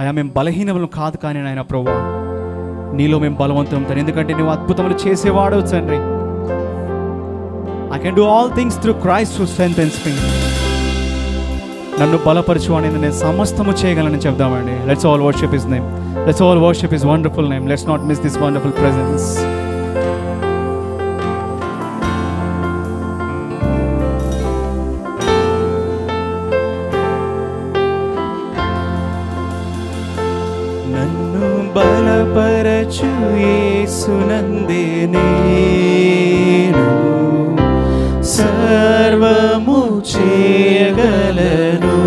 అయా మేము బలహీనములు కాదు, కానీ నాయన ప్రభువా నీలో మేము బలవంతం తండ్రి, ఎందుకంటే నువ్వు అద్భుతములు చేసేవాడవు తండ్రి. I can do all things through Christ who strengthens me. నన్ను బలపరచు అనేది నేను సమస్తము చేయగలను చెప్దామండి. Let's all worship his name. Let's all worship his wonderful name. Let's not miss this wonderful presence. నన్ను బలపరచు యేసునందే నేను సర్వము చేయగలను.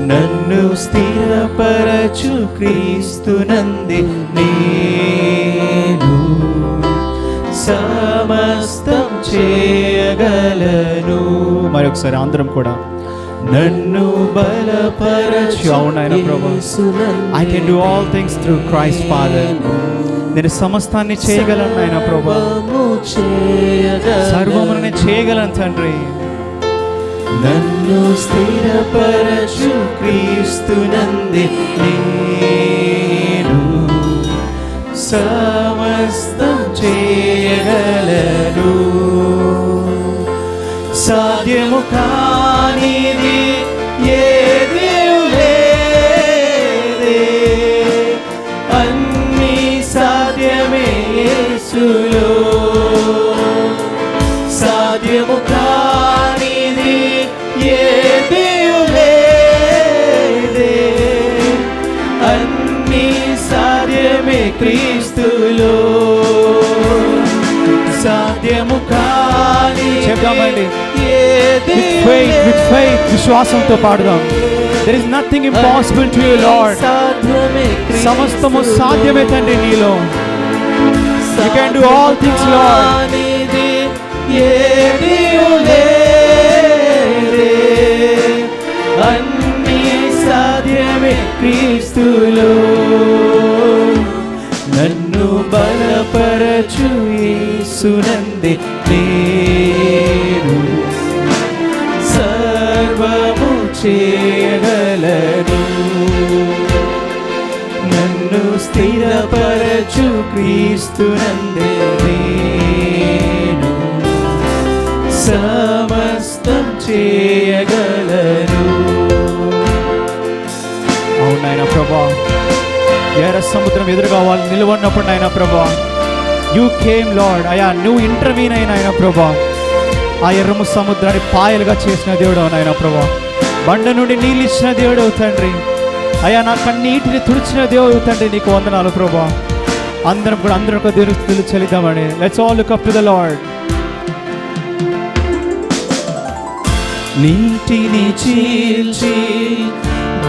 నన్ను స్థిరపరచు క్రీస్తునందే నేను సమస్తం చేయగలను. మరొకసారి అందరం కూడా నన్ను బలపరచు. అవునాయన ప్రభువా, I can do all things through Christ Father. నేను సమస్తాన్ని చేయగలను నాయన ప్రభువా, సర్వమును నేను చేయగలను తండ్రి. నన్ను స్థిరపరచు క్రీస్తునందే నేను సమస్తం చేయగలను. సాధ్యము కానిది ఏదీ లేదే, అన్నీ సాధ్యమే యేసులో. సాధ్యము కానిది ఏదీ లేదే, అన్నీ సాధ్యమే క్రీస్తులో. సాధ్యము కాని చెప్దామండి, with faith విశ్వాసంతో పాడుదాం. There is nothing impossible to you, Lord. సమస్తము సాధ్యమే తండ్రి నీలో. You can do all things, Lord. అన్నీ సాధ్యమే క్రీస్తులో. నన్ను బలపరచు యేసునందే నేను సర్వము చేయగలను. నన్ను స్థిరపరచు క్రీస్తునందే నేను సమస్తం చేయగలను. అవునాయన ప్రభా, ఎర్ర సముద్రం ఎదురుగా వాళ్ళు నిలవన్నప్పుడు నాయన ప్రభా, యూ కేమ్ లార్డ్. అయా నువ్వు ఇంటర్వ్యూన్ అయిన ఆయన ప్రభా, ఆ ఎర్రము సముద్రాన్ని పాయలుగా చేసిన దేవుడు నాయన ప్రభా, బండ నుండి నీళ్ళు ఇచ్చిన దేవుడు తండ్రి. అయా నా కన్నీటిని తుడిచిన దేవుడు తండ్రి, నీకు వందనాలు ప్రభా. అందరం కూడా అందరం ఒక దేవుని స్తుతులు చెల్లిద్దామని. Let's all look up to the lord. నీటిని చీల్చి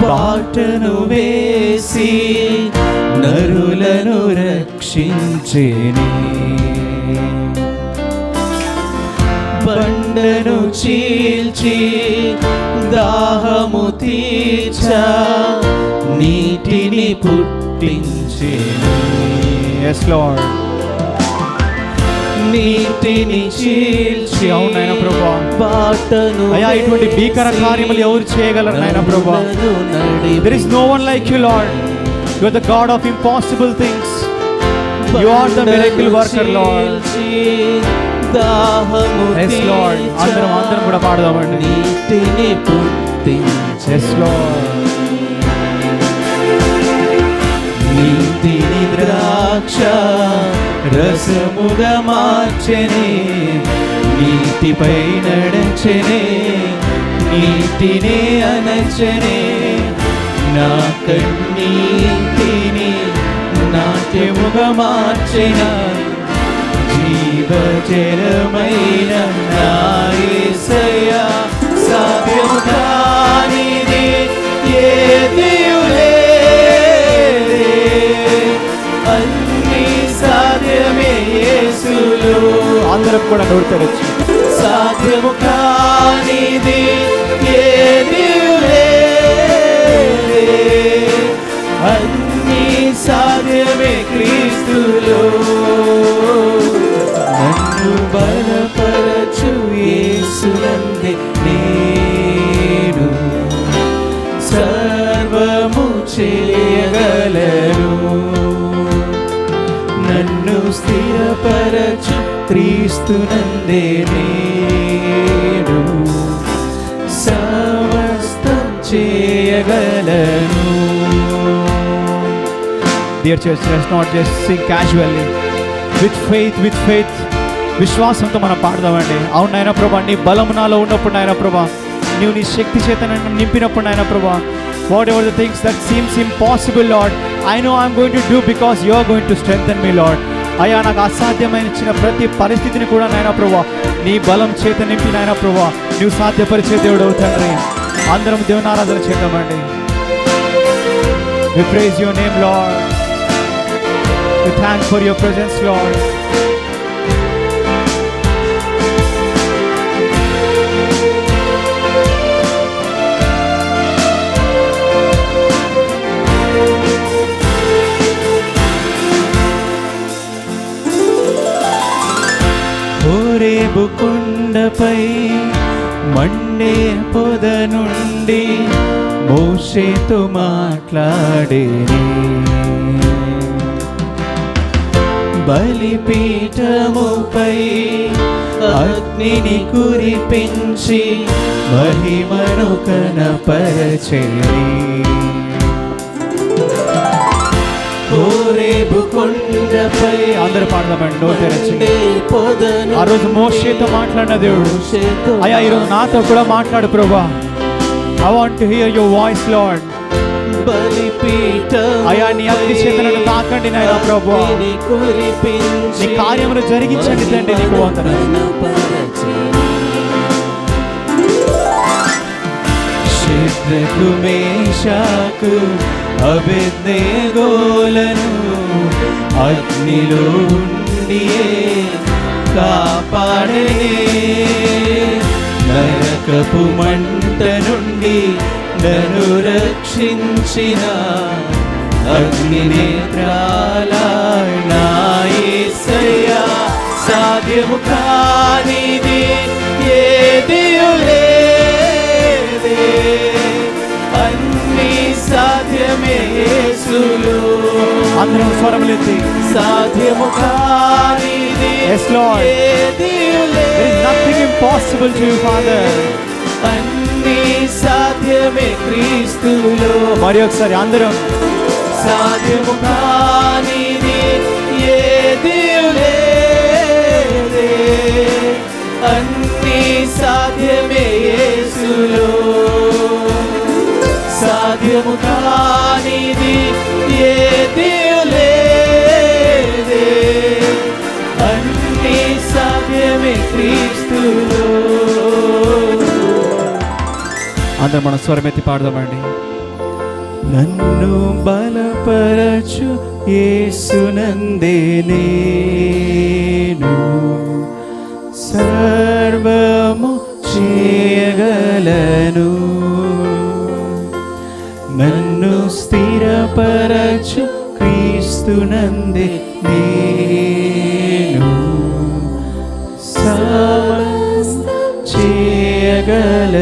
బాటను వేసి నరులను రక్షించేని, బండను చీల్చి దాహము తీర్చ నీటిని పుట్టించేని. yes Lord. నీటిని చీల్చి, అవునాయన ప్రభా, బాటను అయ్యా ఇటువంటి భీకర కార్యములు ఎవరు చేయగలరు నాయన ప్రభా. There is no one like you, Lord. You are the God of impossible things. You are the miracle worker, Lord. yes Lord. అందరం కూడా పాడదామండి. నీటిని పుట్టించే, yes Lord. నీటిని ద్రాక్ష రసముగా మార్చెనే, నీటిపై నడచెనే, నీటినే అనచెనే, నా కన్నీటిని నాట్యముగా మార్చెన, జీవజలమైన నా యేసయ్యా. సాధ్యము కానిది ఏదియు లేదే, అన్నీ సాధ్యమే యేసులో. అందరం కూడా నోరు తెరచి, సాధ్యము కానిది ఏదియు లేదే, అన్నీ సాధ్యమే క్రీస్తులో. నన్ను బలపరచు యేసునందే నేను సర్వ సర్వము చేయగలను. నన్ను స్థిరపరచు క్రీస్తునందే నేను సమస్తం చేయగలను. Dear church, let's not just sing casually. With faith, విశ్వాసంతో మనం పాడదామండి. అవును నాయన ప్రభా, నీ బలము నాలో ఉన్నప్పుడు నాయన ప్రభా, నీవు నీ శక్తి చేత నన్ను నింపినప్పుడు నాయన ప్రభా, whatever the things that seems impossible lord, I know I'm going to do because you are going to strengthen me lord. అయ్యా, నాకు అసాధ్యమైన ప్రతి పరిస్థితిని కూడా నాయన ప్రభా నీ బలం చేత నింపి నాయన ప్రభా నువ్వు సాధ్యపరిచే దేవుడు తండ్రి. అందరం దేవుని ఆరాధన చేద్దామండి. We praise your name, Lord. We thank for your presence, Lord. Horeb కొండపై మండే పొద నుండి మోషేతో మాట్లాడేనే, బలిపీఠముపై అగ్నిని కురిపించి మహిమను కనపరచెని. హోరేబు కొండపై అందరూ పాడదామండి నోరు తెరచి. పొదను ఆ రోజు మోషేతో మాట్లాడిన దేవుడు అయ్యా ఈరోజు నాతో కూడా మాట్లాడు ప్రభువా. I want to hear your voice, Lord. అయ్యా నీ అగ్ని చేతనను తాకండి నాయనా ప్రభువా, నీ కార్యమును జరిగించండి తండ్రి. నీకు వందనాలు. శద్రకు మేషాకు అబేద్నెగోలను అగ్నిలో ఉండియే కాపాడనే, నరకపు మంట నుండి నన్ను రక్షించిన అగ్నినేత్రాల నా యేసయ్యా. సాధ్యము కానిది ఏదియు లేదే, అన్నీ సాధ్యమే యేసులో. అందరం స్వరములెత్తి సాధ్యము కానిది Yes, Lord. ఏదియు లేదే, There is nothing impossible to you, Father. అన్నీ సాధ్యమే క్రీస్తులో. మరి ఒకసారి అందరం సాధ్యము కానిది ఏదియు లేదే, అన్నీ సాధ్యమే యేసులో. సాధ్యము కానిది ఏదియు లేదే, అన్నీ సాధ్యమే క్రీస్తులో. అందరం మనం స్వరమెత్తి పాడదామండి. నన్ను బలపరచు యేసునందే నేను సర్వము చేయగలను. నన్ను స్థిరపరచు క్రీస్తునందే నేను సమస్తం చేయగలను.